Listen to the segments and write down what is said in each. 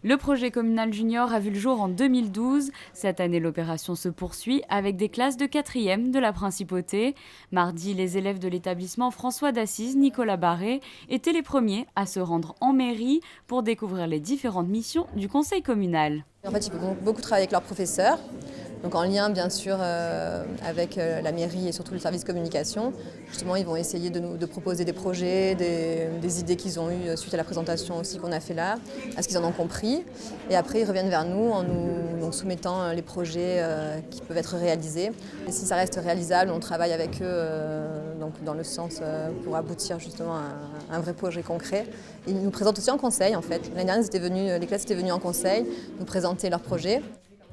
Le projet communal junior a vu le jour en 2012. Cette année, l'opération se poursuit avec des classes de 4e de la Principauté. Mardi, les élèves de l'établissement François d'Assise, Nicolas Barré, étaient les premiers à se rendre en mairie pour découvrir les différentes missions du conseil communal. En fait, ils vont beaucoup travailler avec leurs professeurs, donc en lien bien sûr avec la mairie et surtout le service communication. Justement, ils vont essayer de proposer des projets, des idées qu'ils ont eues suite à la présentation aussi qu'on a fait là, à ce qu'ils en ont compris. Et après, ils reviennent vers nous en nous soumettant les projets qui peuvent être réalisés. Et si ça reste réalisable, on travaille avec eux donc dans le sens pour aboutir justement à un vrai projet concret. Ils nous présentent aussi en conseil en fait. L'année dernière, les classes étaient venues en conseil nous présenter leurs projets.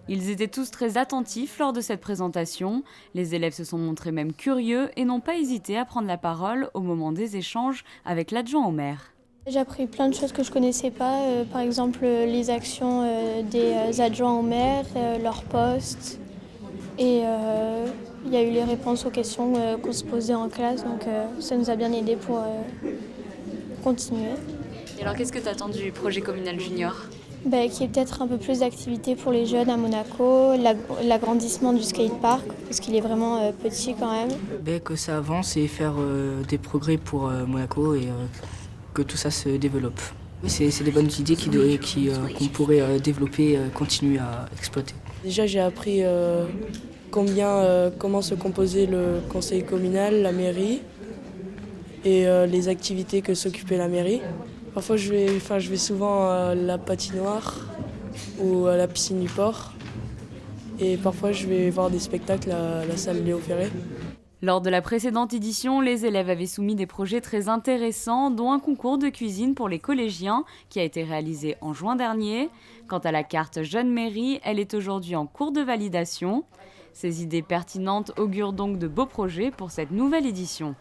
Ils étaient tous très attentifs lors de cette présentation. Les élèves se sont montrés même curieux et n'ont pas hésité à prendre la parole au moment des échanges avec l'adjoint au maire. J'ai appris plein de choses que je ne connaissais pas, par exemple les actions des adjoints au maire, leurs postes. Et il y a eu les réponses aux questions qu'on se posait en classe, donc ça nous a bien aidé pour continuer. Et alors, qu'est-ce que tu attends du projet communal junior ? Qu'il y ait peut-être un peu plus d'activités pour les jeunes à Monaco, l'agrandissement du skatepark, parce qu'il est vraiment petit quand même. Que ça avance et faire des progrès pour Monaco et que tout ça se développe. C'est des bonnes idées qu'on pourrait développer, continuer à exploiter. Déjà, j'ai appris comment se composait le conseil communal, la mairie et les activités que s'occupait la mairie. Parfois, je vais souvent à la patinoire ou à la piscine du port. Et parfois, je vais voir des spectacles à la salle Léo Ferré. Lors de la précédente édition, les élèves avaient soumis des projets très intéressants, dont un concours de cuisine pour les collégiens qui a été réalisé en juin dernier. Quant à la carte Jeune Mairie, elle est aujourd'hui en cours de validation. Ces idées pertinentes augurent donc de beaux projets pour cette nouvelle édition.